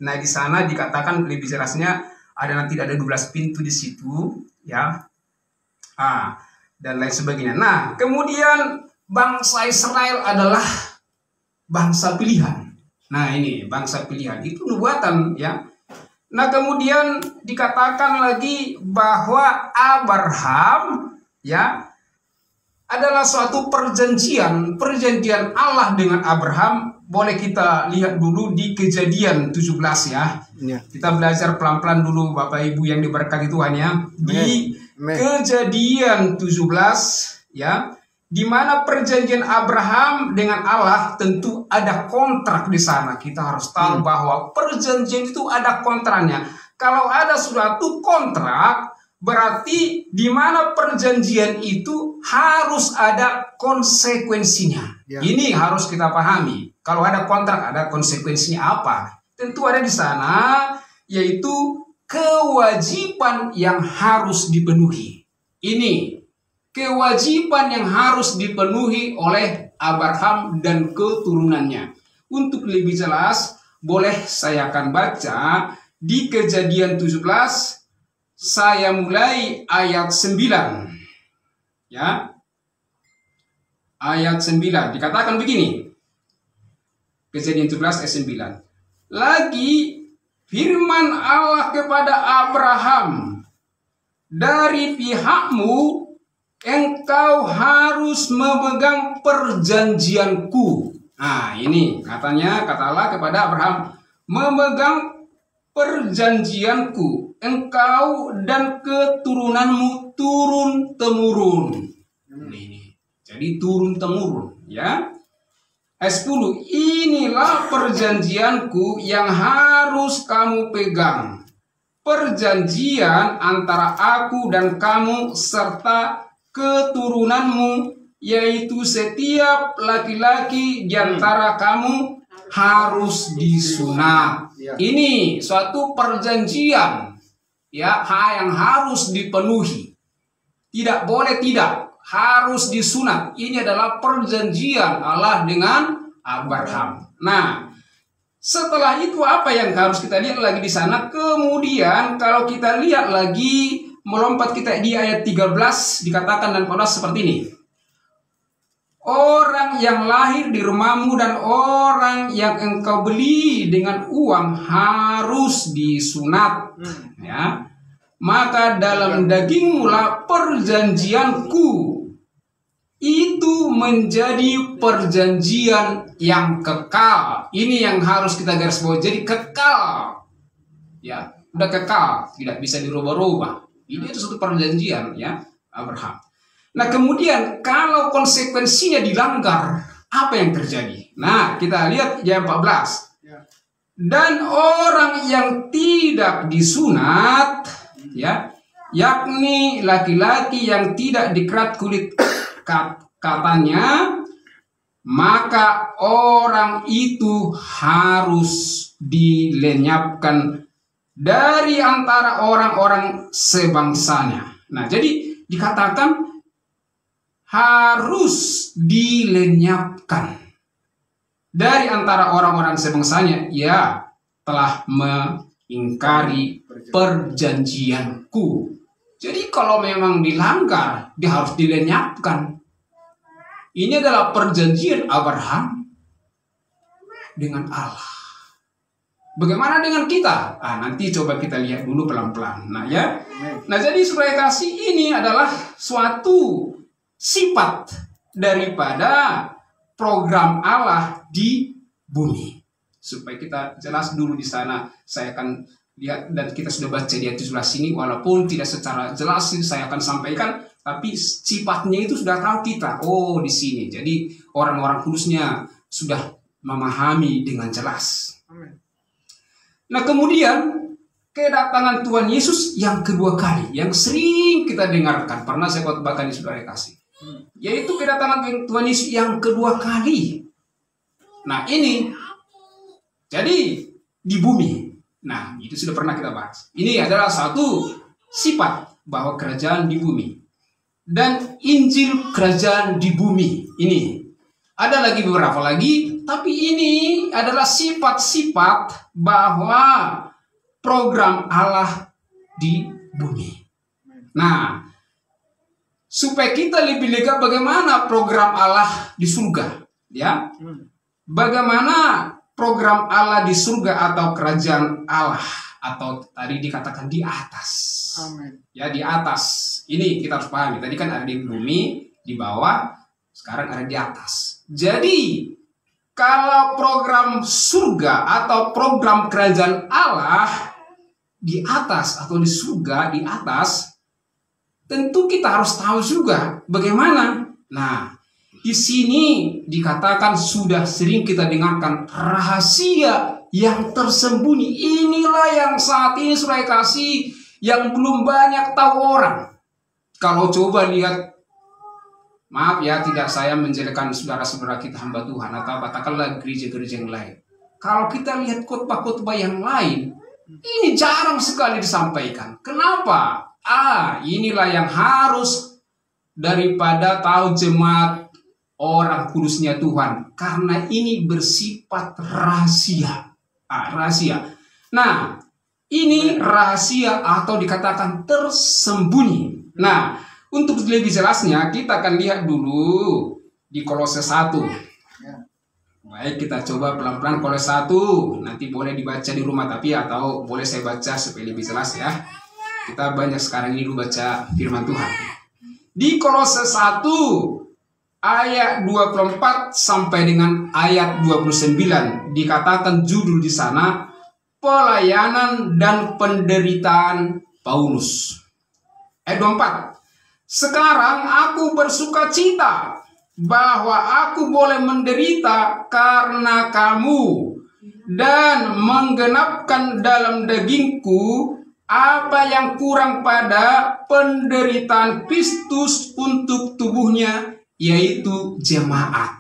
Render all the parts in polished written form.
Nah, di sana dikatakan lebih jelasnya nanti ada 12 pintu di situ, ya. Dan lain sebagainya. Nah, kemudian bangsa Israel adalah bangsa pilihan. Nah, ini bangsa pilihan itu nubuatan, ya. Nah, kemudian dikatakan lagi bahwa Abraham, ya, adalah suatu perjanjian Allah dengan Abraham. Boleh kita lihat dulu di Kejadian 17, ya. Kita belajar pelan-pelan dulu Bapak Ibu yang diberkati Tuhan, ya. Di Kejadian 17, ya, di mana perjanjian Abraham dengan Allah tentu ada kontrak di sana. Kita harus tahu bahwa perjanjian itu ada kontraknya. Kalau ada suatu kontrak, berarti di mana perjanjian itu harus ada konsekuensinya. Ini harus kita pahami. Kalau ada kontrak, ada konsekuensinya apa? Tentu ada di sana, yaitu kewajiban yang harus dipenuhi. Ini kewajiban yang harus dipenuhi oleh Abraham dan keturunannya. Untuk lebih jelas, boleh saya akan baca di Kejadian 17, saya mulai ayat 9. Ya. Ayat 9 dikatakan begini. Kejadian 17 ayat 9. Lagi firman Allah kepada Abraham, dari pihakmu engkau harus memegang perjanjianku. Nah, ini katanya, kata Allah kepada Abraham, memegang perjanjianku, engkau dan keturunanmu turun-temurun. Ini. Jadi turun-temurun, ya. Ayat 10, inilah perjanjianku yang harus kamu pegang. Perjanjian antara aku dan kamu serta keturunanmu, yaitu setiap laki-laki di antara kamu harus disunat. Ini suatu perjanjian, ya, yang harus dipenuhi. Tidak boleh tidak, harus disunat. Ini adalah perjanjian Allah dengan Abraham. Nah, setelah itu apa yang harus kita lihat lagi di sana? Kemudian kalau kita lihat lagi, melompat kita di ayat 13, dikatakan dan Paulus seperti ini. Orang yang lahir di rumahmu dan orang yang engkau beli dengan uang harus disunat. Ya. Maka dalam dagingmu lah perjanjianku. Itu menjadi perjanjian yang kekal. Ini yang harus kita garis bawahi. Jadi kekal. Ya, udah kekal, tidak bisa dirubah-rubah. Ini itu suatu perjanjian, ya, Abraham. Nah, kemudian kalau konsekuensinya dilanggar, apa yang terjadi? Nah, kita lihat ayat 14. Dan orang yang tidak disunat, ya, yakni laki-laki yang tidak dikerat kulit katanya, maka orang itu harus dilenyapkan dari antara orang-orang sebangsanya. Nah, jadi dikatakan harus dilenyapkan dari antara orang-orang sebangsanya, ya, telah mengingkari perjanjianku. Jadi kalau memang dilanggar, dia harus dilenyapkan. Ini adalah perjanjian Abraham dengan Allah. Bagaimana dengan kita? Nanti coba kita lihat dulu pelan-pelan. Nah, ya. Nah, jadi supaya kasih ini adalah suatu sifat daripada program Allah di bumi. Supaya kita jelas dulu di sana, saya akan lihat dan kita sudah baca di ayat 17 ini, walaupun tidak secara jelas saya akan sampaikan, tapi sifatnya itu sudah tahu kita. Oh, di sini. Jadi orang-orang kudusnya sudah memahami dengan jelas. Amin. Nah, kemudian kedatangan Tuhan Yesus yang kedua kali, yang sering kita dengarkan, pernah saya khotbahkan di saudara kasih, yaitu kedatangan Tuhan Yesus yang kedua kali. Nah, ini jadi di bumi. Nah, itu sudah pernah kita bahas. Ini adalah satu sifat bahwa kerajaan di bumi dan Injil kerajaan di bumi ini. Ada lagi beberapa lagi, tapi ini adalah sifat-sifat bahwa program Allah di bumi. Nah, supaya kita lebih lega bagaimana program Allah di surga, ya. Bagaimana program Allah di surga atau kerajaan Allah, atau tadi dikatakan di atas. Amin. Ya, di atas. Ini kita harus pahami. Tadi kan ada di bumi, di bawah, sekarang ada di atas. Jadi, kalau program surga atau program kerajaan Allah di atas atau di surga di atas, tentu kita harus tahu juga bagaimana. Nah, di sini dikatakan sudah sering kita dengarkan rahasia yang tersembunyi. Inilah yang saat ini saya kasih yang belum banyak tahu orang. Kalau coba lihat, maaf ya, tidak saya menjelekan saudara-saudara kita hamba Tuhan atau katakanlah gereja-gereja yang lain. Kalau kita lihat khotbah-khotbah yang lain, ini jarang sekali disampaikan. Kenapa? Inilah yang harus daripada tahu jemaat orang kudusnya Tuhan. Karena ini bersifat rahasia. Rahasia. Nah, ini rahasia atau dikatakan tersembunyi. Nah, untuk lebih jelasnya, kita akan lihat dulu di Kolose 1. Baik, kita coba pelan-pelan Kolose 1. Nanti boleh dibaca di rumah, tapi atau boleh saya baca supaya lebih jelas ya. Kita banyak sekarang ini dulu baca firman Tuhan. Di Kolose 1, ayat 24 sampai dengan ayat 29, dikatakan judul di sana, pelayanan dan penderitaan Paulus. Ayat 24. Sekarang aku bersuka cita bahwa aku boleh menderita karena kamu dan menggenapkan dalam dagingku apa yang kurang pada penderitaan Kristus untuk tubuhnya, yaitu jemaat.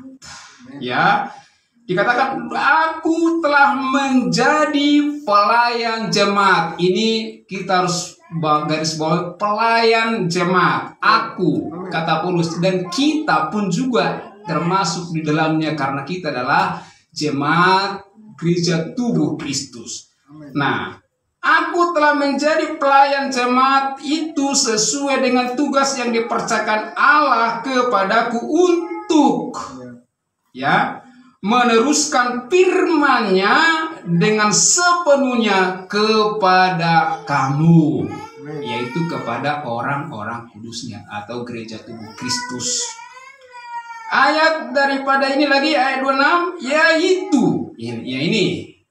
Ya, dikatakan aku telah menjadi pelayan jemaat. Ini kita harus garis bawah, pelayan jemaat. Aku, kata Paulus, dan kita pun juga termasuk di dalamnya karena kita adalah jemaat gereja tubuh Kristus. Nah, aku telah menjadi pelayan jemaat itu sesuai dengan tugas yang dipercayakan Allah kepadaku untuk meneruskan firman-Nya dengan sepenuhnya kepada kamu, yaitu kepada orang-orang kudusnya atau gereja tubuh Kristus. Ayat daripada ini lagi, ayat 26,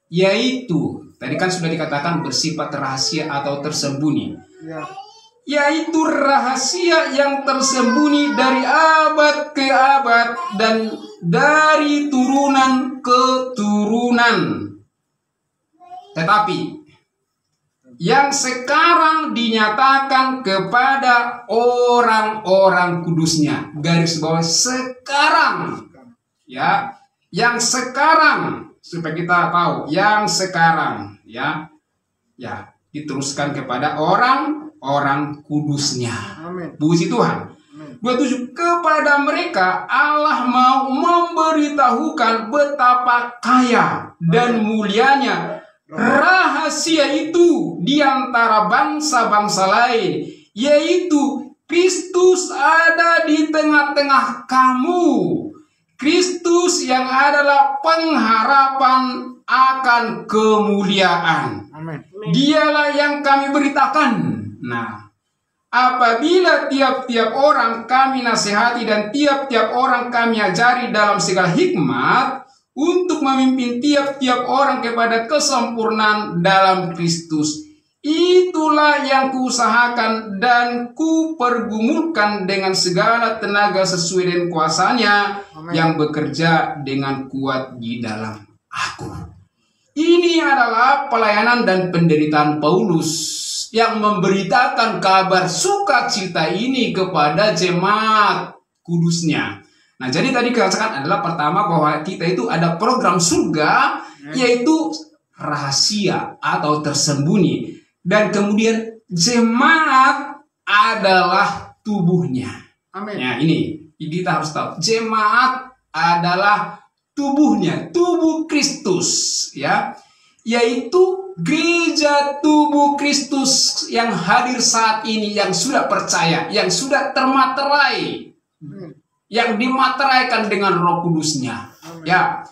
yaitu tadi kan sudah dikatakan bersifat rahasia atau tersembunyi. Yaitu rahasia yang tersembunyi dari abad ke abad dan dari turunan ke turunan. Tetapi yang sekarang dinyatakan kepada orang-orang kudusnya. Garis bawah sekarang. Ya, yang sekarang, supaya kita tahu, yang sekarang ya diteruskan kepada orang kudusnya. Amin. Puji Tuhan. 27, kepada mereka Allah mau memberitahukan betapa kaya dan mulianya rahasia itu di antara bangsa-bangsa lain, yaitu Kristus ada di tengah-tengah kamu. Kristus yang adalah pengharapan akan kemuliaan. Amin. Dialah yang kami beritakan. Nah, apabila tiap-tiap orang kami nasihati dan tiap-tiap orang kami ajari dalam segala hikmat untuk memimpin tiap-tiap orang kepada kesempurnaan dalam Kristus. Itulah yang kuusahakan dan kupergumulkan dengan segala tenaga sesuai dengan kuasanya. Amen. Yang bekerja dengan kuat di dalam aku. Ini adalah pelayanan dan penderitaan Paulus yang memberitakan kabar sukacita ini kepada jemaat kudusnya. Nah, jadi tadi katakan adalah pertama bahwa kita itu ada program surga, yaitu rahasia atau tersembunyi. Dan kemudian jemaat adalah tubuhnya. Amin. Ya, ini kita harus tahu. Jemaat adalah tubuhnya, tubuh Kristus, ya, yaitu gereja tubuh Kristus yang hadir saat ini, yang sudah percaya, yang sudah termaterai, yang dimateraikan dengan Roh Kudusnya, ya.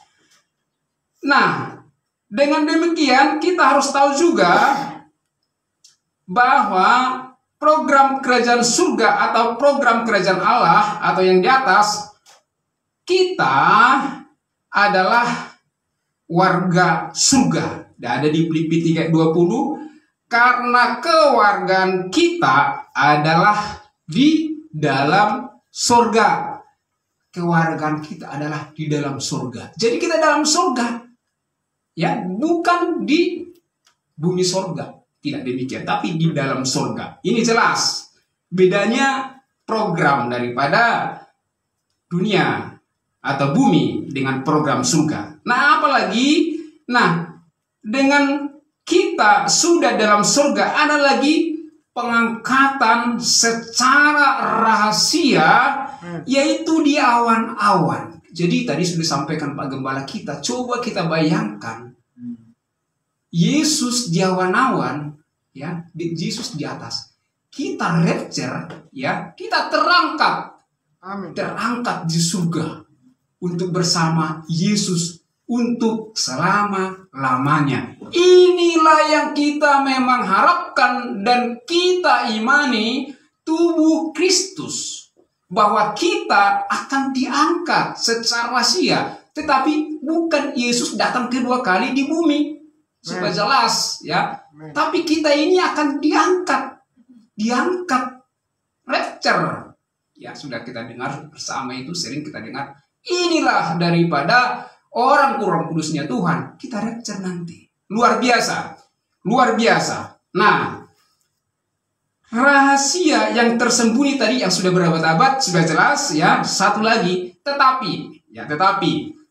Nah, dengan demikian kita harus tahu juga bahwa program kerajaan surga atau program kerajaan Allah atau yang di atas, kita adalah warga surga. Dan ada di Filipi 3:20, karena kewargaan kita adalah di dalam surga. Kewargaan kita adalah di dalam surga. Jadi kita dalam surga, ya, bukan di bumi surga. Tidak demikian, tapi di dalam surga. Ini jelas bedanya program daripada dunia atau bumi dengan program surga. Nah, apalagi, nah, dengan kita sudah dalam surga, ada lagi pengangkatan secara rahasia, yaitu di awan-awan. Jadi tadi sudah disampaikan Pak Gembala kita, coba kita bayangkan Yesus di awan-awan, ya, Yesus di atas. Kita rapture, ya, kita terangkat, terangkat di surga untuk bersama Yesus untuk selama-lamanya. Inilah yang kita memang harapkan dan kita imani, tubuh Kristus, bahwa kita akan diangkat secara rahasia. Tetapi bukan Yesus datang kedua kali di bumi, supaya jelas, ya. Tapi kita ini akan diangkat rapture. Ya, sudah kita dengar bersama, itu sering kita dengar. Inilah daripada orang kudusnya Tuhan, kita rapture nanti. Luar biasa, luar biasa. Nah, rahasia yang tersembunyi tadi yang sudah berabad-abad sudah jelas, ya. Satu lagi, tetapi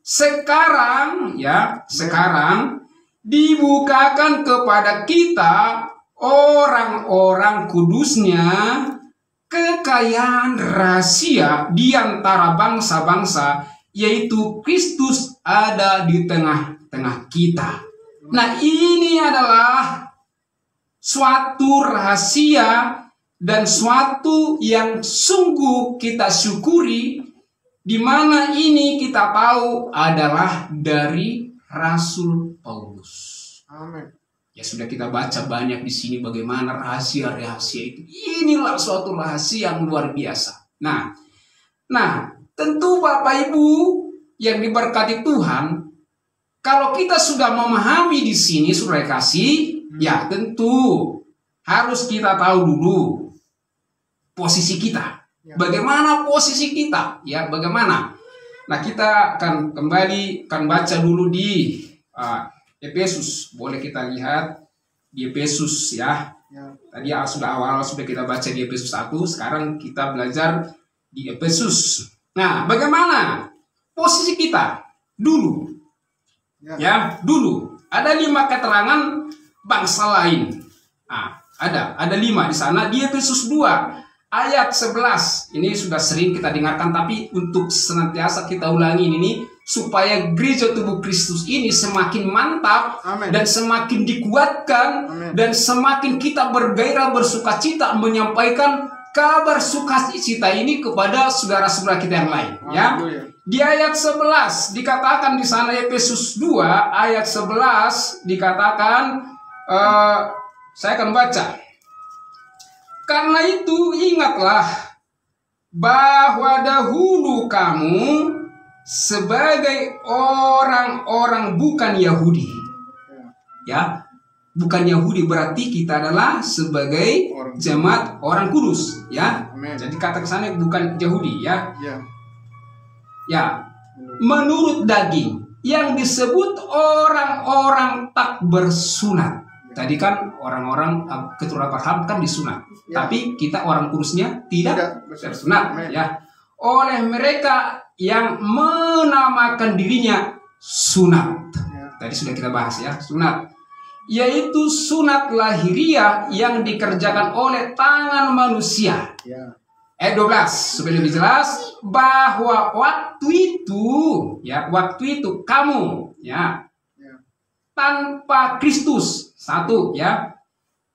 sekarang, ya, sekarang dibukakan kepada kita, orang-orang kudusnya, kekayaan rahasia di antara bangsa-bangsa, yaitu Kristus ada di tengah-tengah kita. Nah, ini adalah suatu rahasia dan suatu yang sungguh kita syukuri, di mana ini kita tahu adalah dari Rasul Paulus. Amin. Ya, sudah kita baca banyak di sini bagaimana rahasia-rahasia itu. Inilah suatu rahasia yang luar biasa. Nah, tentu Bapak Ibu yang diberkati Tuhan, kalau kita sudah memahami di sini, saudara kasih, ya tentu harus kita tahu dulu posisi kita. Bagaimana posisi kita? Ya, bagaimana? Nah, kita akan baca dulu di Efesus. Boleh kita lihat di Efesus, ya. Tadi awal sudah kita baca di Efesus 1, sekarang kita belajar di Efesus. Nah, bagaimana posisi kita dulu? Ya, dulu. Ada 5 keterangan bangsa lain. Nah, ada 5 di sana di Efesus 2 ayat 11. Ini sudah sering kita dengarkan, tapi untuk senantiasa kita ulangi ini supaya gereja tubuh Kristus ini semakin mantap. Amen. Dan semakin dikuatkan. Amen. Dan semakin kita bergairah bersukacita menyampaikan kabar sukacita ini kepada saudara-saudara kita yang lain. Ya. Di ayat 11 dikatakan di sana, Efesus 2 ayat 11 dikatakan, saya akan baca. Karena itu ingatlah bahwa dahulu kamu sebagai orang-orang bukan Yahudi. Ya, bukan Yahudi berarti kita adalah sebagai jemaat orang kudus, ya. Amen. Jadi kata kesannya bukan Yahudi, ya. Ya, menurut daging, yang disebut orang-orang tak bersunat. Tadi kan orang-orang keturunan Abraham kan disunat, tapi kita orang kudusnya tidak bersunat, ya. Oleh mereka yang menamakan dirinya sunat. Tadi sudah kita bahas, ya, sunat, yaitu sunat lahiriah yang dikerjakan oleh tangan manusia. Ayat 12 supaya lebih jelas bahwa waktu itu kamu ya tanpa Kristus, satu ya.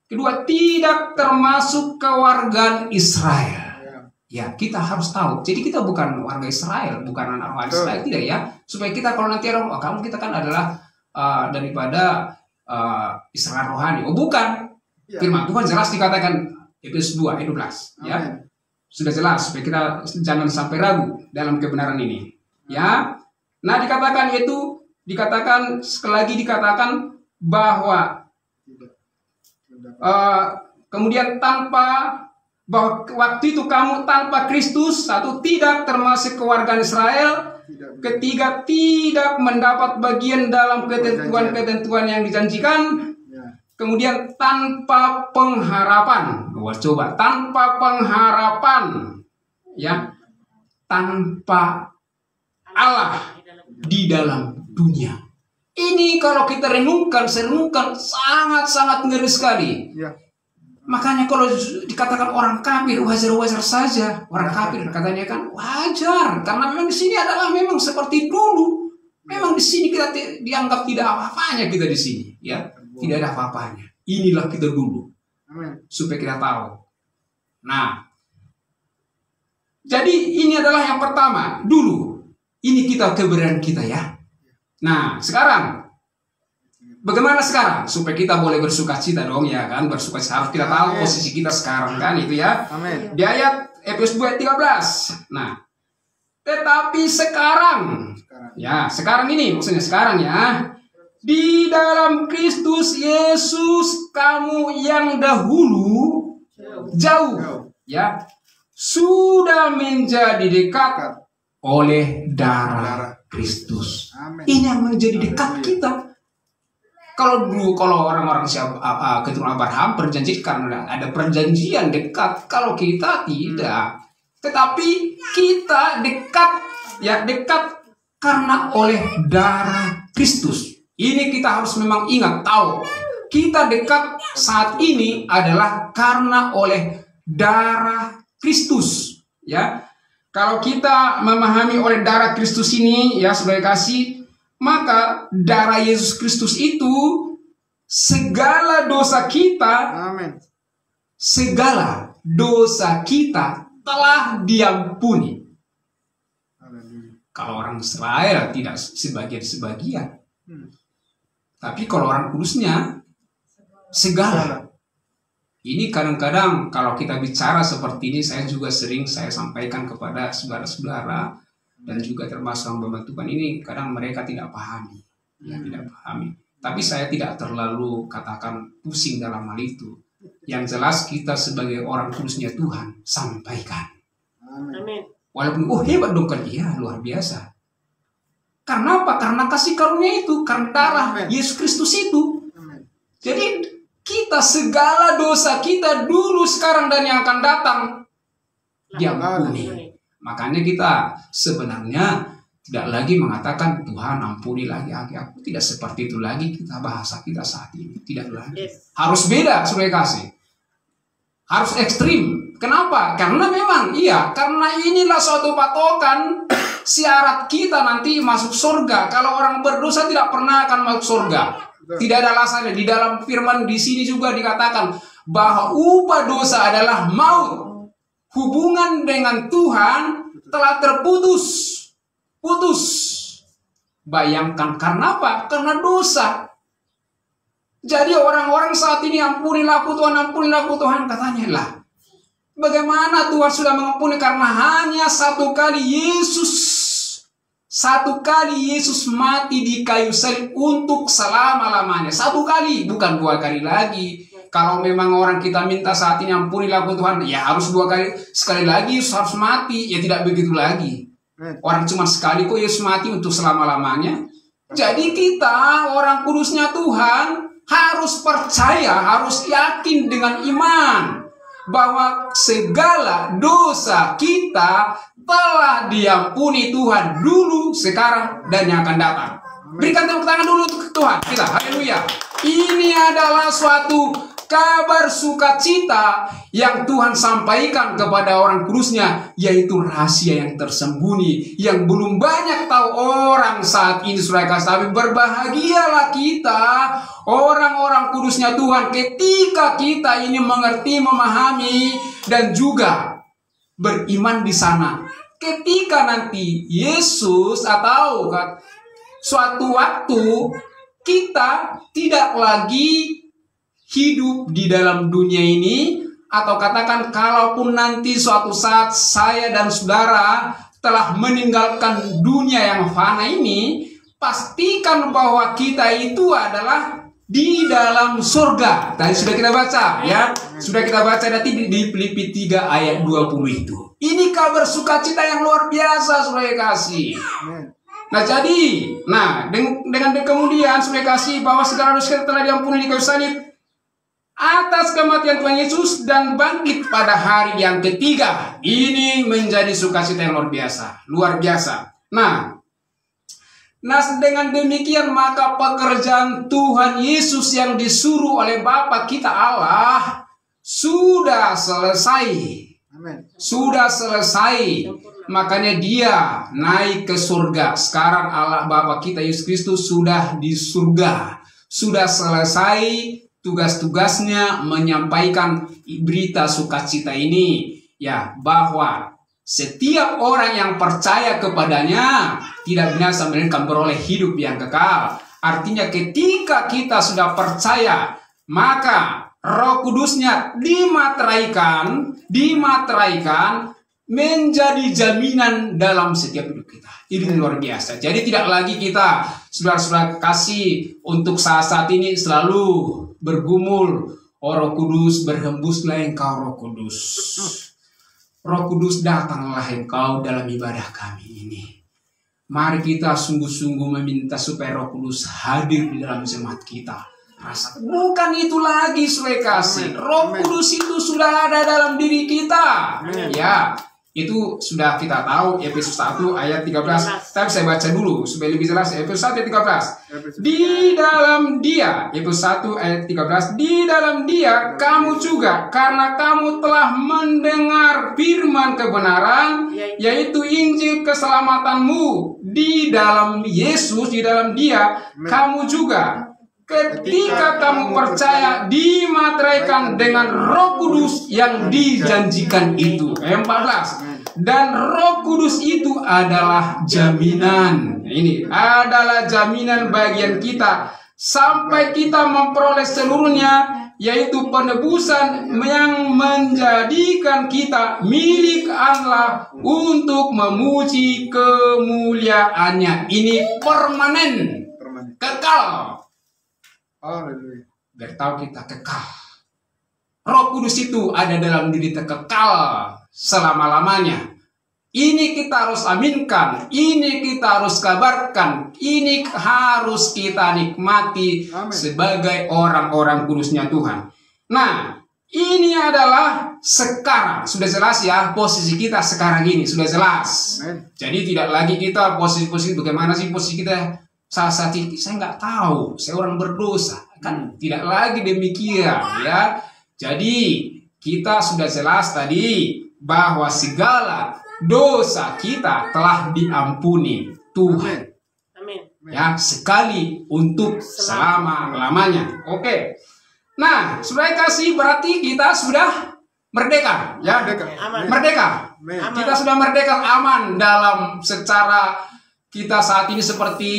Kedua, tidak termasuk kewargaan Israel. Ya, kita harus tahu. Jadi kita bukan warga Israel, bukan anak warga Israel, tidak ya. Supaya kita kalau nanti orang, kamu kita kan adalah daripada Israel rohani. Oh, bukan. Firman Tuhan jelas dikatakan Efesus 2 ayat 12 ya. Sudah jelas supaya kita jangan sampai ragu dalam kebenaran ini. Ya. Nah, dikatakan sekali lagi dikatakan bahwa kemudian bahwa waktu itu kamu tanpa Kristus, satu, tidak termasuk kewargaan Israel, ketiga, tidak mendapat bagian dalam ketentuan-ketentuan yang dijanjikan, kemudian tanpa pengharapan. Coba, tanpa pengharapan, ya, tanpa Allah di dalam dunia. Ini kalau kita renungkan sangat-sangat ngeri sekali. Makanya kalau dikatakan orang kafir, wajar-wajar saja. Orang kafir katanya kan wajar, karena memang di sini adalah memang seperti dulu. Memang di sini kita dianggap tidak apa-apanya kita di sini, ya. Tidak ada apa-apanya. Inilah kita dulu. Supaya kita tahu. Nah, jadi ini adalah yang pertama, dulu. Ini kita keberadaan kita ya. Nah, sekarang bagaimana sekarang? Supaya kita boleh bersuka cita dong ya kan. Bersuka cita, harus kita tahu posisi kita sekarang kan itu ya. Amen. Di ayat Efesus 2 ayat 13. Nah, tetapi sekarang ya, sekarang ini maksudnya sekarang ya. Di dalam Kristus Yesus kamu yang dahulu jauh ya sudah menjadi dekat oleh darah Kristus. Ini yang menjadi dekat kita. Kalau orang-orang keturunan Abraham berjanji karena ada perjanjian dekat. Kalau kita tidak, tetapi kita dekat karena oleh darah Kristus. Ini kita harus memang ingat, tahu. Kita dekat saat ini adalah karena oleh darah Kristus, ya. Kalau kita memahami oleh darah Kristus ini, ya saudara kasih, maka darah Yesus Kristus itu segala dosa kita, amen, segala dosa kita telah diampuni. Kalau orang Israel tidak sebagian-sebagian, tapi kalau orang kudusnya segala. Ini kadang-kadang kalau kita bicara seperti ini, saya juga sering saya sampaikan kepada saudara-saudara dan juga termasuk yang pembantuan ini, kadang mereka tidak pahami, ya tidak pahami. Tapi saya tidak terlalu katakan pusing dalam hal itu. Yang jelas kita sebagai orang kudusnya Tuhan sampaikan. Amin. Walaupun hebat dong kan, iya luar biasa. Karena apa? Karena kasih karunia itu, karena darah Yesus Kristus itu. Amin. Jadi kita segala dosa kita dulu, sekarang dan yang akan datang diampuni. Makanya kita sebenarnya tidak lagi mengatakan Tuhan ampuni lagi aku. Tidak seperti itu lagi kita bahasa kita saat ini. Tidak lagi. Harus beda, saudara kasih. Harus ekstrim. Kenapa? Karena memang karena inilah suatu patokan syarat kita nanti masuk surga. Kalau orang berdosa tidak pernah akan masuk surga. Tidak ada alasannya. Di dalam firman di sini juga dikatakan bahwa upah dosa adalah maut. Hubungan dengan Tuhan telah terputus. Putus. Bayangkan karena apa? Karena dosa. Jadi orang-orang saat ini ampunilah aku Tuhan, katanya lah. Bagaimana Tuhan sudah mengampuni? Karena hanya satu kali Yesus mati di kayu salib untuk selama-lamanya. Satu kali, bukan 2 kali lagi. Kalau memang orang kita minta saat ini ampunilah aku Tuhan, ya harus 2 kali. Sekali lagi Yesus harus mati, ya tidak begitu lagi. Orang cuma sekali kok Yesus mati untuk selama-lamanya. Jadi kita orang kudusnya Tuhan harus percaya, harus yakin dengan iman bahwa segala dosa kita telah diampuni Tuhan dulu, sekarang, dan yang akan datang. Berikan tepuk tangan dulu untuk Tuhan kita. Haleluya. Ini adalah suatu kabar sukacita yang Tuhan sampaikan kepada orang kudusnya, yaitu rahasia yang tersembunyi, yang belum banyak tahu orang saat ini, saudara kasih. Tapi berbahagialah kita, orang-orang kudusnya Tuhan, ketika kita ini mengerti, memahami, dan juga beriman di sana. Ketika nanti Yesus atau suatu waktu kita tidak lagi hidup di dalam dunia ini, atau katakan kalaupun nanti suatu saat saya dan saudara telah meninggalkan dunia yang fana ini, pastikan bahwa kita itu adalah di dalam surga. Tadi sudah kita baca, ya. Sudah kita baca nanti di Filipi 3 ayat 20 itu. Ini kabar sukacita yang luar biasa, saudara kasih. Nah jadi, dengan kemudian saudara kasih bahwa segala dosa kita telah diampuni di kayu salib atas kematian Tuhan Yesus dan bangkit pada hari yang ketiga. Ini menjadi sukacita yang luar biasa, luar biasa. Nah, dengan demikian maka pekerjaan Tuhan Yesus yang disuruh oleh Bapa kita Allah sudah selesai. Amen. Sudah selesai. Makanya dia naik ke surga. Sekarang Allah Bapa kita Yesus Kristus sudah di surga. Sudah selesai tugas-tugasnya menyampaikan berita sukacita ini, ya, bahwa setiap orang yang percaya kepadanya tidak binasa melainkan beroleh hidup yang kekal. Artinya ketika kita sudah percaya, maka Roh Kudusnya dimateraikan menjadi jaminan dalam setiap hidup kita. Ini luar biasa. Jadi tidak lagi kita, saudara-saudara kasih, untuk saat ini selalu bergumul, oh Roh Kudus berhembuslah engkau Roh Kudus. Roh Kudus datanglah engkau dalam ibadah kami ini. Mari kita sungguh-sungguh meminta supaya Roh Kudus hadir di dalam jemaat kita. Rasa bukan itu lagi, saudara kasih. Roh Kudus itu sudah ada dalam diri kita. Ya, itu sudah kita tahu, Efesus 1 ayat 13. Tapi saya baca dulu supaya lebih jelas. Efesus 1 ayat 13. Di dalam dia, Efesus 1 ayat 13. Di dalam dia kamu juga, karena kamu telah mendengar firman kebenaran, yaitu Injil keselamatanmu. Di dalam Yesus, di dalam dia kamu juga, ketika kamu percaya, dimateraikan dengan Roh Kudus yang dijanjikan itu. 14. Dan Roh Kudus itu adalah jaminan. Ini adalah jaminan bagian kita sampai kita memperoleh seluruhnya, yaitu penebusan yang menjadikan kita milik Allah untuk memuji kemuliaannya. Ini permanen, kekal. Biar tahu kita kekal. Roh Kudus itu ada dalam diri kita, kekal selama-lamanya. Ini kita harus aminkan, ini kita harus kabarkan, ini harus kita nikmati. Amen. Sebagai orang-orang kudusnya Tuhan. Nah, ini adalah sekarang. Sudah jelas ya posisi kita sekarang ini, sudah jelas. Amen. Jadi tidak lagi kita posisi bagaimana sih posisi kita saat ini, saya nggak tahu, saya orang berdosa, kan tidak lagi demikian, ya. Jadi kita sudah jelas tadi bahwa segala dosa kita telah diampuni Tuhan. Amin. Ya, sekali untuk selama-lamanya. Oke. Nah, saudara kasih, berarti kita sudah merdeka, ya. Merdeka. Kita sudah merdeka, aman dalam secara. Kita saat ini seperti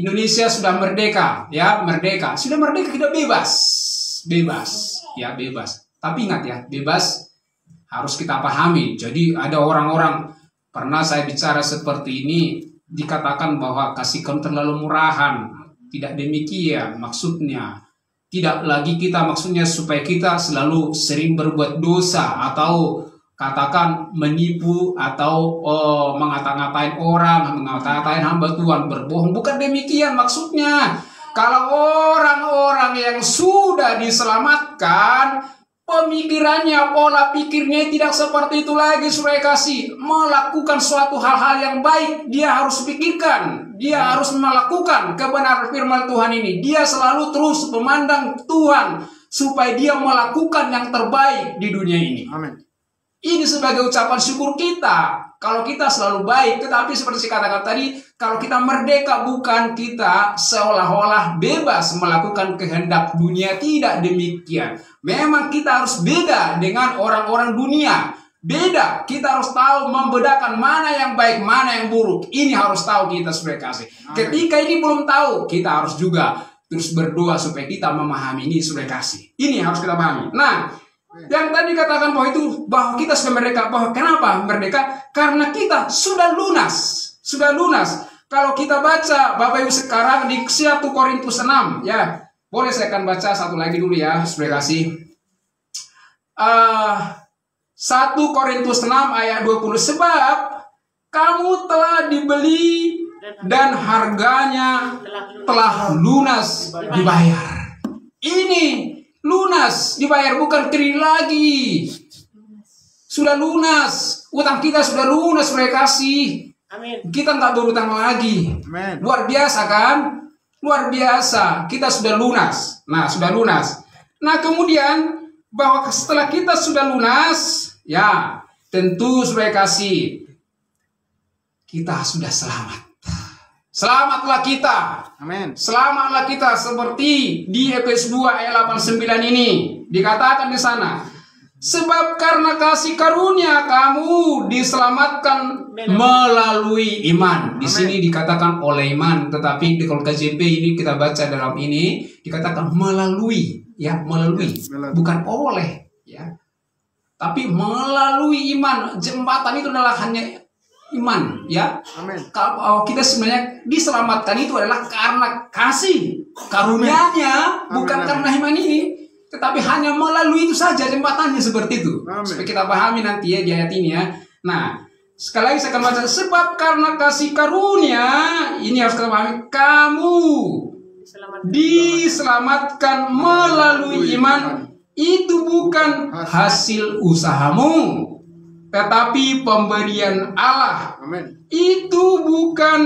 Indonesia sudah merdeka, ya, merdeka. Sudah merdeka, kita bebas. Bebas, ya, bebas. Tapi ingat ya, bebas harus kita pahami. Jadi ada orang-orang, pernah saya bicara seperti ini, dikatakan bahwa kasihkan terlalu murahan. Tidak demikian maksudnya. Tidak lagi kita maksudnya supaya kita selalu sering berbuat dosa atau katakan menipu atau mengata-ngatain orang, mengata-ngatain hamba Tuhan, berbohong. Bukan demikian maksudnya. Kalau orang-orang yang sudah diselamatkan, pemikirannya, pola pikirnya tidak seperti itu lagi, saudara kasih. Melakukan suatu hal-hal yang baik, dia harus pikirkan. Dia harus melakukan kebenaran firman Tuhan ini. Dia selalu terus memandang Tuhan supaya dia melakukan yang terbaik di dunia ini. Amin. Ini sebagai ucapan syukur kita. Kalau kita selalu baik, tetapi seperti saya katakan tadi, kalau kita merdeka, bukan kita seolah-olah bebas melakukan kehendak dunia. Tidak demikian. Memang kita harus beda dengan orang-orang dunia. Beda. Kita harus tahu membedakan mana yang baik, mana yang buruk. Ini harus tahu kita sebagai kasih. Ketika ini belum tahu, kita harus juga terus berdoa supaya kita memahami ini sebagai kasih. Ini harus kita pahami. Nah, yang tadi katakan bahwa kita sudah merdeka. Bahwa kenapa merdeka? Karena kita sudah lunas. Sudah lunas. Kalau kita baca Bapak Ibu sekarang di 1 Korintus 6, ya. Boleh saya akan baca satu lagi dulu ya, supaya kasih. 1 Korintus 6 ayat 20. Sebab kamu telah dibeli dan harganya telah lunas dibayar. Ini lunas dibayar, bukan kredit lagi. Sudah lunas. Utang kita sudah lunas, mereka kasih. Amin. Kita nggak berutang lagi. Amin. Luar biasa kan? Luar biasa. Kita sudah lunas. Nah, sudah lunas. Nah, kemudian bahwa setelah kita sudah lunas, ya tentu mereka kasih, kita sudah selamat. Selamatlah kita. Amin. Selamatlah kita seperti di Efesus 2 ayat 89 ini dikatakan di sana. Sebab karena kasih karunia kamu diselamatkan melalui iman. Di sini dikatakan oleh iman, tetapi kalau KJP ini kita baca dalam ini dikatakan melalui, ya, melalui, bukan oleh, ya. Tapi melalui iman. Jembatan itu adalah hanya iman, ya. Amin. Kalau kita sebenarnya diselamatkan itu adalah karena kasih karunia-Nya, bukan Amin. karena iman ini, tetapi hanya melalui itu saja, jembatannya seperti itu. Amin. Supaya kita pahami nanti ya di ayat ini ya. Nah, sekali lagi saya akan baca, sebab karena kasih karunia, ini harus kita pahami, kamu diselamatkan melalui iman. Itu bukan hasil usahamu, tetapi pemberian Allah. Amin. Itu bukan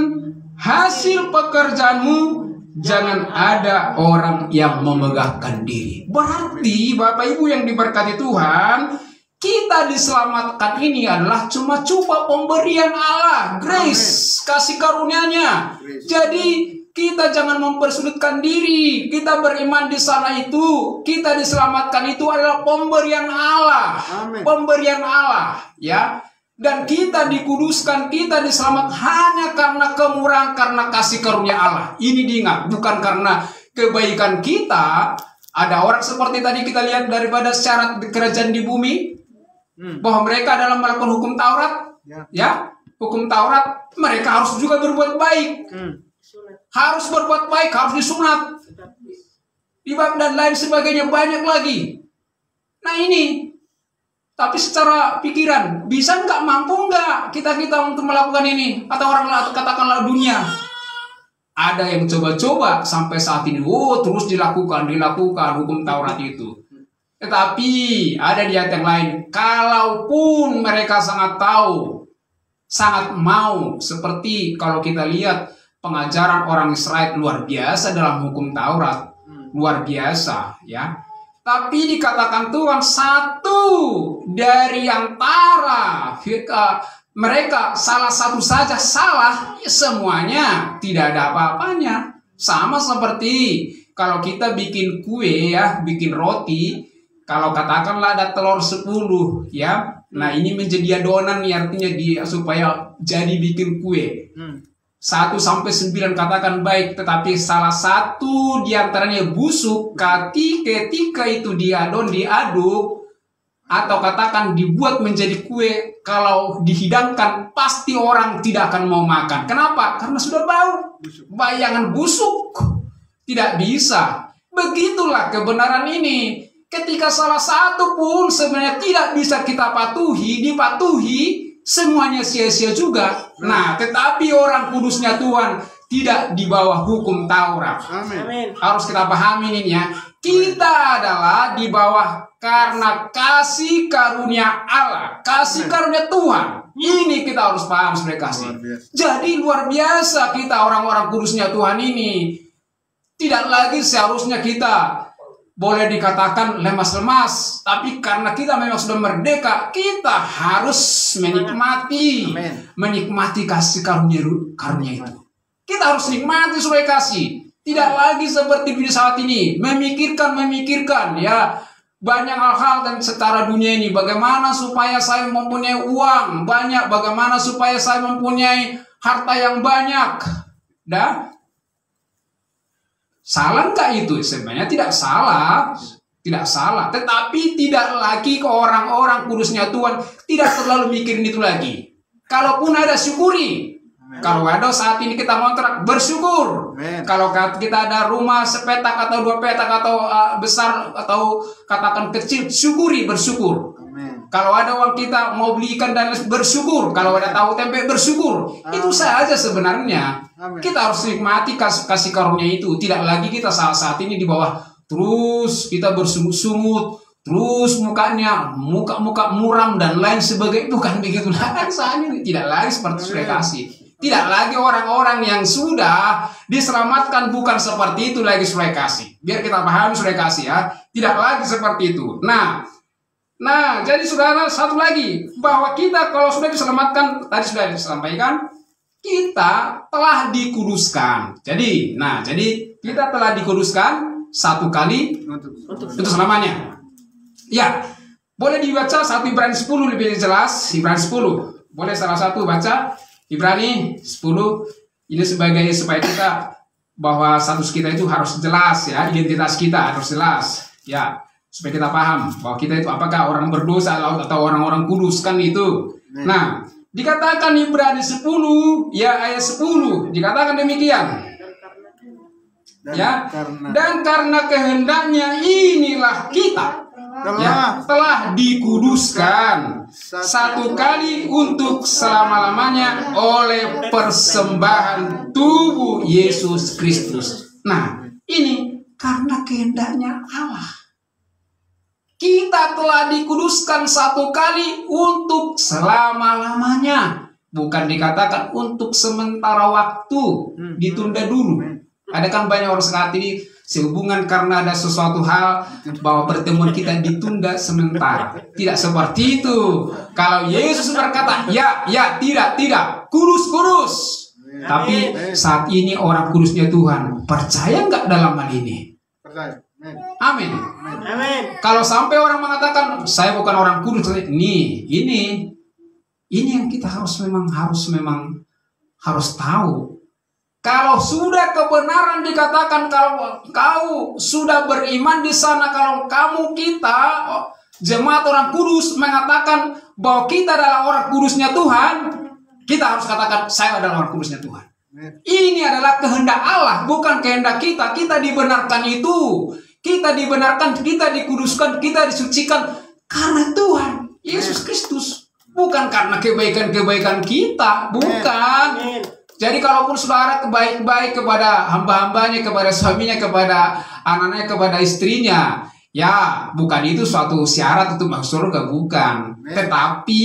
hasil pekerjaanmu. Jangan ada orang yang memegahkan diri. Berarti Bapak Ibu yang diberkati Tuhan, kita diselamatkan ini adalah cuma-cuma pemberian Allah, grace, kasih karunia-Nya. Jadi kita jangan mempersudutkan diri. Kita beriman di sana itu, kita diselamatkan itu adalah pemberian Allah. Amin. Pemberian Allah, ya. Dan kita dikuduskan, kita diselamat hanya karena kemurahan, karena kasih karunia Allah. Ini diingat, bukan karena kebaikan kita. Ada orang seperti tadi kita lihat daripada syarat kerajaan di bumi, bahwa mereka dalam melakukan hukum Taurat, ya, hukum Taurat, mereka harus juga berbuat baik. Harus berbuat baik, harus disunat, dan lain sebagainya, banyak lagi. Nah ini, tapi secara pikiran, bisa nggak, mampu nggak kita untuk melakukan ini? Atau orang katakanlah dunia, ada yang coba-coba sampai saat ini, terus dilakukan hukum Taurat itu. Tetapi ada di ayat yang lain, kalaupun mereka sangat tahu, sangat mau, seperti kalau kita lihat pengajaran orang Israel luar biasa dalam hukum Taurat, luar biasa, ya. Tapi dikatakan Tuhan satu dari antara mereka salah satu saja salah, ya semuanya tidak ada apa-apanya. Sama seperti kalau kita bikin kue, ya, bikin roti, kalau katakanlah ada telur 10, ya. Nah, ini menjadi adonan, ya, artinya supaya jadi bikin kue. 1 sampai 9 katakan baik, tetapi salah satu diantaranya busuk. Ketika itu diaduk atau katakan dibuat menjadi kue, kalau dihidangkan pasti orang tidak akan mau makan. Kenapa? Karena sudah bau, bayangan busuk, tidak bisa. Begitulah kebenaran ini. Ketika salah satu pun sebenarnya tidak bisa kita dipatuhi, semuanya sia-sia juga. Nah, tetapi orang kudusnya Tuhan tidak di bawah hukum Taurat. Amin. Harus kita pahami ini ya. Kita adalah di bawah karena kasih karunia Allah, kasih karunia Tuhan. Ini kita harus paham sebagai kasih. Jadi luar biasa kita orang-orang kudusnya Tuhan ini. Tidak lagi seharusnya kita boleh dikatakan lemas-lemas, tapi karena kita memang sudah merdeka, kita harus menikmati, menikmati kasih karunia itu. Kita harus nikmati supaya kasih. Tidak lagi seperti di saat ini, memikirkan ya banyak hal-hal dan secara dunia ini. Bagaimana supaya saya mempunyai uang banyak, bagaimana supaya saya mempunyai harta yang banyak. Dah. Salah nggak itu? Sebenarnya tidak salah. Tidak salah. Tetapi tidak lagi ke orang-orang kudusnya Tuhan. Tidak terlalu mikirin itu lagi. Kalaupun ada, syukuri. Amen. Kalau ada saat ini kita kontrak, bersyukur. Amen. Kalau kita ada rumah sepetak atau 2 petak atau besar atau katakan kecil, syukuri, bersyukur. Amen. Kalau ada uang kita mau beli ikan dan bersyukur. Kalau ada tahu tempe, bersyukur. Amen. Itu saja sebenarnya. Amen. Kita harus nikmati kasih karunia itu. Tidak lagi kita saat ini di bawah terus kita bersungut-sungut, terus muka muram dan lain sebagainya. Bukan begitu lagi saat ini. Tidak lagi seperti sudah kasih. Tidak lagi orang-orang yang sudah diselamatkan, bukan seperti itu lagi sudah kasih. Biar kita pahami sudah kasih ya. Tidak lagi seperti itu. Nah, jadi saudara, satu lagi bahwa kita kalau sudah diselamatkan, tadi sudah disampaikan, kita telah dikuduskan. Jadi kita telah dikuduskan satu kali untuk selamanya. Ya, boleh dibaca 1 Ibrani 10 lebih jelas. Ibrani 10. Boleh salah satu baca Ibrani 10. Ini supaya kita bahwa status kita itu harus jelas ya, identitas kita harus jelas ya, supaya kita paham bahwa kita itu apakah orang berdosa atau orang-orang kudus kan itu. Nah, dikatakan Ibrani 10 ya ayat 10 dikatakan demikian. Dan karena kehendaknya inilah kita telah dikuduskan satu kali untuk selama-lamanya oleh persembahan tubuh Yesus Kristus. Nah, ini karena kehendaknya Allah. Kita telah dikuduskan satu kali untuk selama-lamanya. Bukan dikatakan untuk sementara waktu, ditunda dulu. Ada kan banyak orang saat ini sehubungan karena ada sesuatu hal bahwa pertemuan kita ditunda sementara. Tidak seperti itu. Kalau Yesus berkata, ya, tidak, kudus. Tapi saat ini orang kudusnya Tuhan percaya nggak dalam hal ini? Percaya. Amin. Kalau sampai orang mengatakan saya bukan orang kudus, ini yang kita harus tahu. Kalau sudah kebenaran dikatakan, kalau kau sudah beriman di sana, kalau kita jemaat orang kudus mengatakan bahwa kita adalah orang kudusnya Tuhan, kita harus katakan saya adalah orang kudusnya Tuhan. Ini adalah kehendak Allah, bukan kehendak kita. Kita dibenarkan itu. Kita dibenarkan, kita dikuduskan, kita disucikan karena Tuhan Yesus Kristus, bukan karena kebaikan-kebaikan kita, bukan. Jadi kalaupun saudara baik kepada hamba-hambanya, kepada suaminya, kepada anaknya, kepada istrinya, ya bukan itu suatu syarat untuk masuk surga, bukan. Tetapi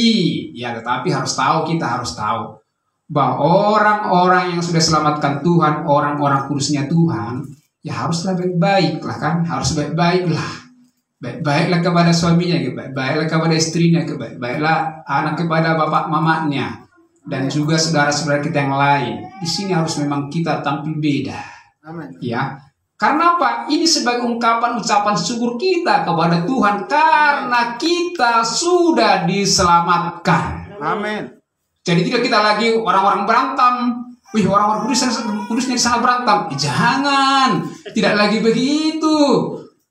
kita harus tahu bahwa orang-orang yang sudah selamatkan Tuhan, orang-orang kudusnya Tuhan, ya haruslah baik-baik lah kan, harus baik-baiklah kepada suaminya, baik-baiklah kepada istrinya, baik-baiklah anak kepada bapak mamanya, dan juga saudara-saudara kita yang lain. Di sini harus memang kita tampil beda. Amen. Ya. Karena apa? Ini sebagai ucapan syukur kita kepada Tuhan karena kita sudah diselamatkan. Amin. Jadi tidak kita lagi orang-orang berantem. Wih, orang-orang kudusnya di sana berantem. Jangan. Tidak lagi begitu.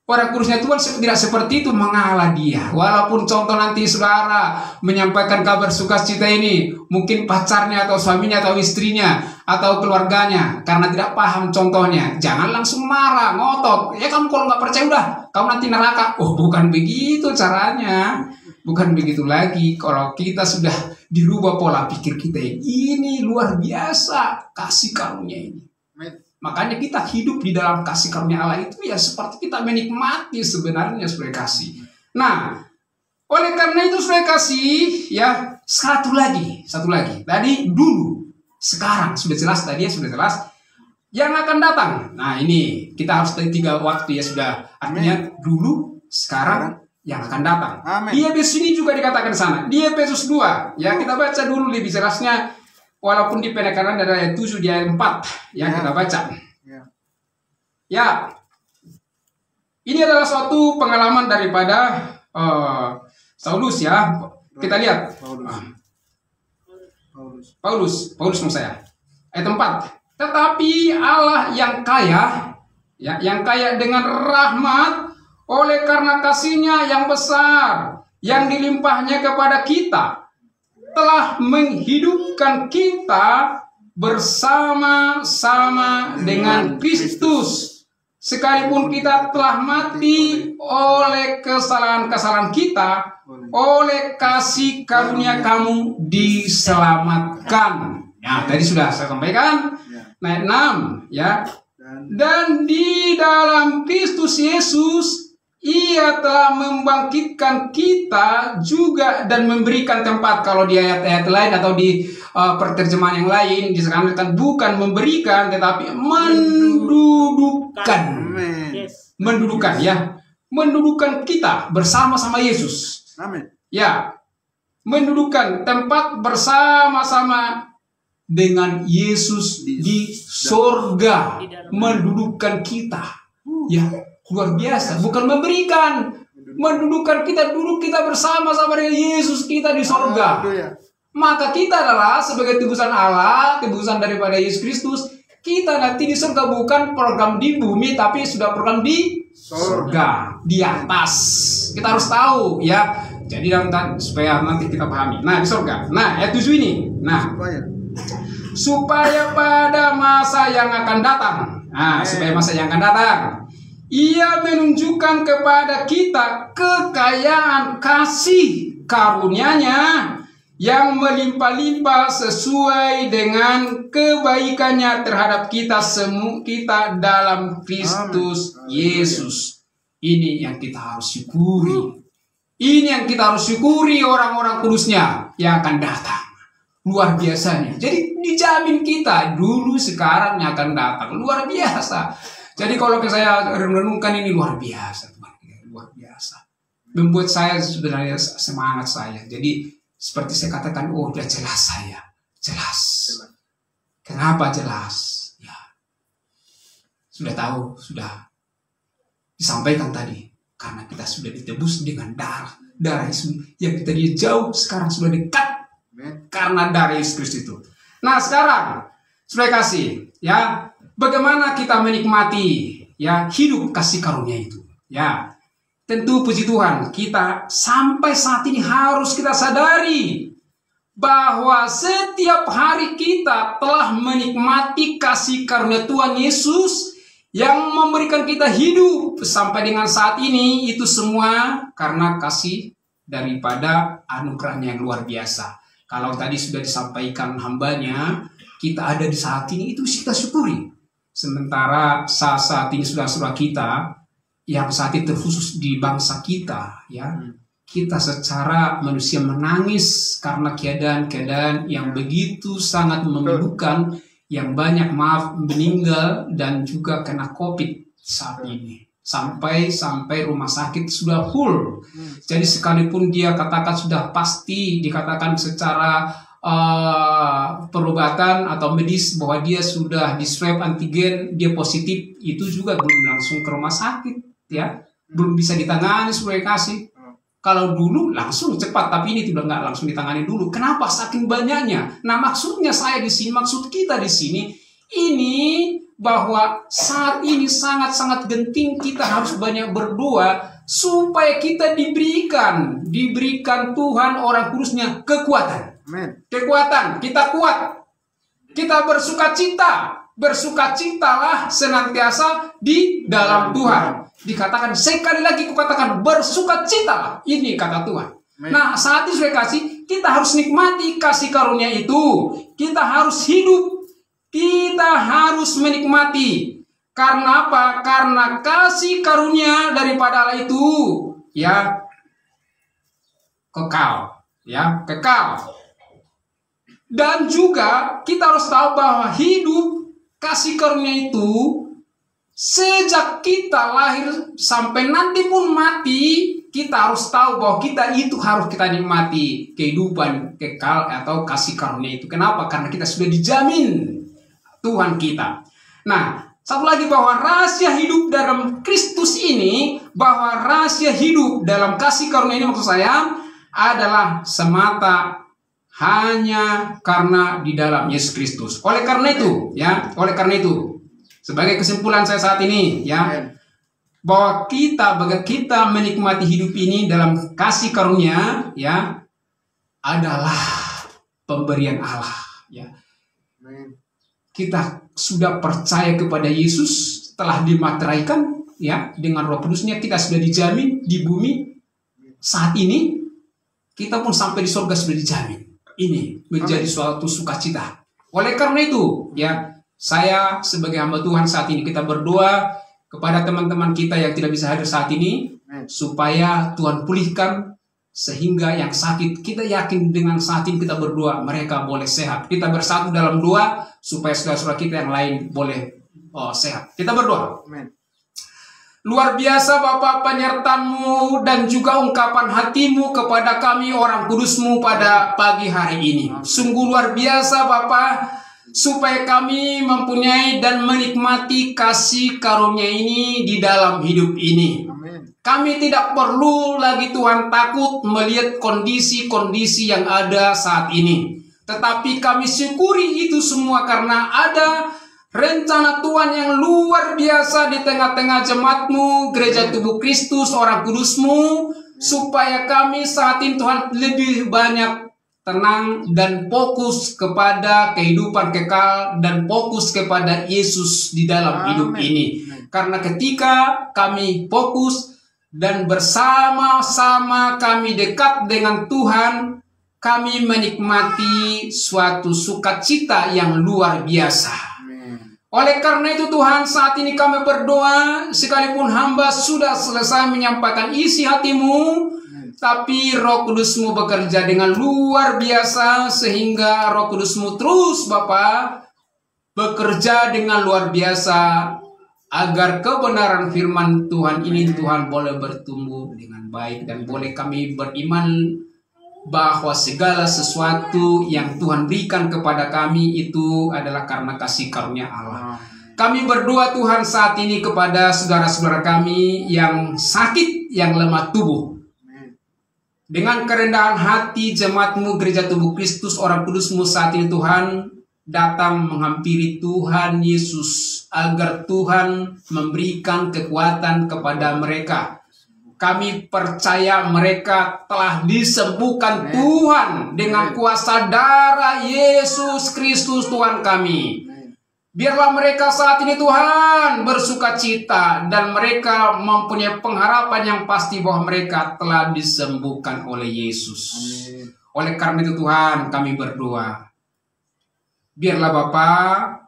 Orang kudusnya Tuhan tidak seperti itu, mengalah dia. Walaupun contoh nanti saudara menyampaikan kabar sukacita ini, mungkin pacarnya atau suaminya atau istrinya atau keluarganya karena tidak paham contohnya, jangan langsung marah, ngotot. Ya kamu kalau nggak percaya udah, kamu nanti neraka. Oh, bukan begitu caranya. Bukan begitu lagi. Kalau kita sudah dirubah pola pikir kita, ini luar biasa kasih karunia ini. Makanya kita hidup di dalam kasih karunia Allah itu ya seperti kita menikmati sebenarnya saudara kasih. Nah, oleh karena itu saudara kasih ya satu lagi. Tadi dulu, sekarang sudah jelas tadi ya sudah jelas yang akan datang. Nah, ini kita harus 3 waktu ya sudah. Artinya dulu, sekarang, yang akan datang. Amin. Di Efesus ini juga dikatakan sana. Di Efesus 2, ya kita baca dulu lebih jelasnya. Walaupun di penekanan dari ayat 7 di ayat 4, ya kita baca. Ya, ini adalah suatu pengalaman daripada Saulus ya. Kita lihat. Paulus maksud saya. Ayat 4. Tetapi Allah yang kaya, ya, yang kaya dengan rahmat, oleh karena kasih-Nya yang besar, yang dilimpahnya kepada kita, telah menghidupkan kita bersama-sama dengan Kristus. Sekalipun kita telah mati oleh kesalahan-kesalahan kita, oleh kasih karunia kamu diselamatkan. Nah, tadi sudah saya sampaikan. Ayat 6, ya. Dan di dalam Kristus Yesus, Ia telah membangkitkan kita juga dan memberikan tempat. Kalau di ayat-ayat lain atau di perterjemahan yang lain disebutkan bukan memberikan tetapi mendudukkan. Mendudukkan, ya. Mendudukkan kita bersama-sama Yesus. Amin. Ya. Mendudukkan tempat bersama-sama dengan Yesus di sorga, mendudukkan kita, ya, luar biasa. Bukan memberikan, mendudukkan kita, duduk kita bersama-sama dengan Yesus kita di sorga. Maka kita adalah sebagai tebusan Allah, tebusan daripada Yesus Kristus. Kita nanti di sorga bukan program di bumi, tapi sudah program di sorga, di atas. Kita harus tahu, ya. Jadi supaya nanti kita pahami. Nah, di sorga. Nah, ayat 7 ini. Nah, supaya pada masa yang akan datang, supaya masa yang akan datang, Ia menunjukkan kepada kita kekayaan kasih karunia-Nya yang melimpah-limpah sesuai dengan kebaikannya terhadap kita semua, kita dalam Kristus Yesus. Ini yang kita harus syukuri. Ini yang kita harus syukuri, orang-orang kudusnya yang akan datang. Luar biasanya. Jadi dijamin kita dulu, sekarang, yang akan datang. Luar biasa. Jadi kalau saya renungkan ini luar biasa, teman. Luar biasa. Membuat saya sebenarnya semangat saya. Jadi seperti saya katakan, oh udah jelas saya. Jelas. Kenapa jelas? Ya. Sudah tahu, sudah disampaikan tadi. Karena kita sudah ditebus dengan darah. Darah Yesus yang kita dia jauh, sekarang sudah dekat. Karena dari Yesus Kristus itu. Nah, sekarang sudah kasih, ya, bagaimana kita menikmati, ya, hidup kasih karunia itu, ya. Tentu puji Tuhan, kita sampai saat ini harus kita sadari bahwa setiap hari kita telah menikmati kasih karunia Tuhan Yesus yang memberikan kita hidup sampai dengan saat ini. Itu semua karena kasih daripada anugerahnya yang luar biasa. Kalau tadi sudah disampaikan hambanya, kita ada di saat ini, itu kita syukuri. Sementara saat ini saudara-saudara kita yang saat itu terkhusus di bangsa kita, ya, kita secara manusia menangis karena keadaan-keadaan yang begitu sangat memilukan, yang banyak meninggal dan juga kena COVID saat ini. Sampai rumah sakit sudah full. Jadi sekalipun dia katakan sudah pasti dikatakan secara perobatan atau medis bahwa dia sudah di swab antigen, dia positif, itu juga belum langsung ke rumah sakit, ya, belum bisa ditangani supaya kasih. Kalau dulu langsung cepat, tapi ini tidak nggak langsung ditangani dulu. Kenapa? Saking banyaknya. Nah, maksudnya saya di sini, maksud kita di sini, ini bahwa saat ini sangat-sangat genting kita harus banyak berdoa supaya kita diberikan Tuhan orang kudusnya kekuatan. Amen. Kekuatan, kita kuat. Kita bersukacitalah senantiasa di dalam Tuhan. Dikatakan sekali lagi, kukatakan bersukacitalah. Ini kata Tuhan. Amen. Nah, saat ini sudah kasih, kita harus nikmati kasih karunia itu. Kita harus hidup. Kita harus menikmati. Karena apa? Karena kasih karunia daripada Allah itu, ya, kekal, ya, kekal. Dan juga kita harus tahu bahwa hidup kasih karunia itu sejak kita lahir sampai nanti pun mati, kita harus tahu bahwa kita itu harus kita nikmati kehidupan kekal atau kasih karunia itu. Kenapa? Karena kita sudah dijamin Tuhan kita. Nah, satu lagi bahwa rahasia hidup dalam Kristus ini, bahwa rahasia hidup dalam kasih karunia ini maksud saya adalah semata hanya karena di dalam Yesus Kristus. Oleh karena itu, sebagai kesimpulan saya saat ini, bahwa kita menikmati hidup ini dalam kasih karunia, adalah pemberian Allah, Kita sudah percaya kepada Yesus, telah dimateraikan, dengan Roh Kudusnya kita sudah dijamin di bumi saat ini. Kita pun sampai di surga sudah dijamin. Ini menjadi suatu sukacita. Oleh karena itu, saya sebagai hamba Tuhan saat ini kita berdoa kepada teman-teman kita yang tidak bisa hadir saat ini, supaya Tuhan pulihkan, sehingga yang sakit kita yakin dengan saat ini kita berdoa mereka boleh sehat. Kita bersatu dalam doa supaya saudara-saudara kita yang lain boleh sehat. Kita berdoa. Amen. Luar biasa Bapa penyertaan-Mu dan juga ungkapan hati-Mu kepada kami orang kudus-Mu pada pagi hari ini. Sungguh luar biasa Bapa, supaya kami mempunyai dan menikmati kasih karunia ini di dalam hidup ini. Amen. Kami tidak perlu lagi Tuhan takut melihat kondisi-kondisi yang ada saat ini. Tetapi kami syukuri itu semua karena ada rencana Tuhan yang luar biasa di tengah-tengah jemaat-Mu, gereja tubuh Kristus, orang kudus-Mu, supaya kami saat ini Tuhan lebih banyak tenang dan fokus kepada kehidupan kekal dan fokus kepada Yesus di dalam hidup ini. Karena ketika kami fokus dan bersama-sama kami dekat dengan Tuhan, kami menikmati suatu sukacita yang luar biasa. Oleh karena itu Tuhan, saat ini kami berdoa, sekalipun hamba sudah selesai menyampaikan isi hati-Mu, tapi Roh Kudus-Mu bekerja dengan luar biasa, sehingga Roh Kudus-Mu terus Bapa bekerja dengan luar biasa, agar kebenaran firman Tuhan ini Tuhan boleh bertumbuh dengan baik, dan boleh kami beriman bahwa segala sesuatu yang Tuhan berikan kepada kami itu adalah karena kasih karunia Allah. Kami berdoa Tuhan saat ini kepada saudara-saudara kami yang sakit, yang lemah tubuh. Dengan kerendahan hati jemaat-Mu, gereja tubuh Kristus, orang kudus-Mu saat ini Tuhan datang menghampiri Tuhan Yesus, agar Tuhan memberikan kekuatan kepada mereka. Kami percaya mereka telah disembuhkan Tuhan dengan kuasa darah Yesus Kristus Tuhan kami. Biarlah mereka saat ini Tuhan bersukacita, dan mereka mempunyai pengharapan yang pasti bahwa mereka telah disembuhkan oleh Yesus. Oleh karena itu Tuhan kami berdoa, biarlah Bapa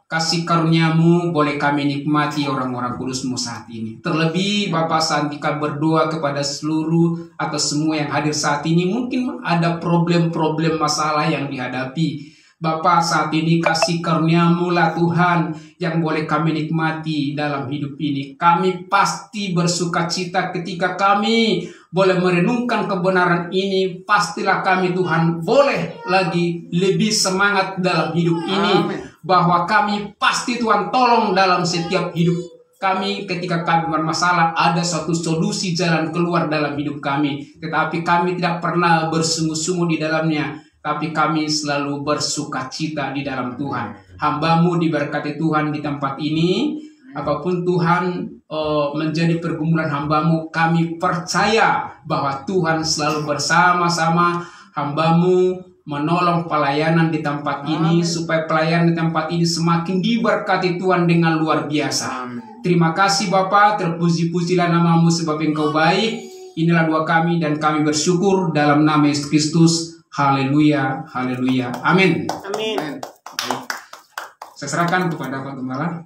kasih karunia-Mu boleh kami nikmati orang-orang kudus-Mu saat ini. Terlebih Bapak saat kita berdoa kepada seluruh atau semua yang hadir saat ini, mungkin ada problem-problem masalah yang dihadapi. Bapak saat ini kasih karunia-Mu lah Tuhan yang boleh kami nikmati dalam hidup ini. Kami pasti bersukacita ketika kami boleh merenungkan kebenaran ini. Pastilah kami Tuhan boleh lagi lebih semangat dalam hidup ini. Amen. Bahwa kami pasti Tuhan tolong dalam setiap hidup kami. Ketika kami bermasalah, ada suatu solusi jalan keluar dalam hidup kami. Tetapi kami tidak pernah bersungguh-sungguh di dalamnya, tapi kami selalu bersukacita di dalam Tuhan. Hamba-Mu diberkati Tuhan di tempat ini. Apapun Tuhan menjadi pergumulan hamba-Mu, kami percaya bahwa Tuhan selalu bersama-sama hamba-Mu menolong pelayanan di tempat ini. Amen. Supaya pelayanan di tempat ini semakin diberkati Tuhan dengan luar biasa. Amen. Terima kasih Bapa, terpuji-pujilah nama-Mu sebab Engkau baik. Inilah doa kami dan kami bersyukur dalam nama Yesus Kristus. Haleluya, haleluya, amin. Amin. Saya serahkan kepada Pak Gembala.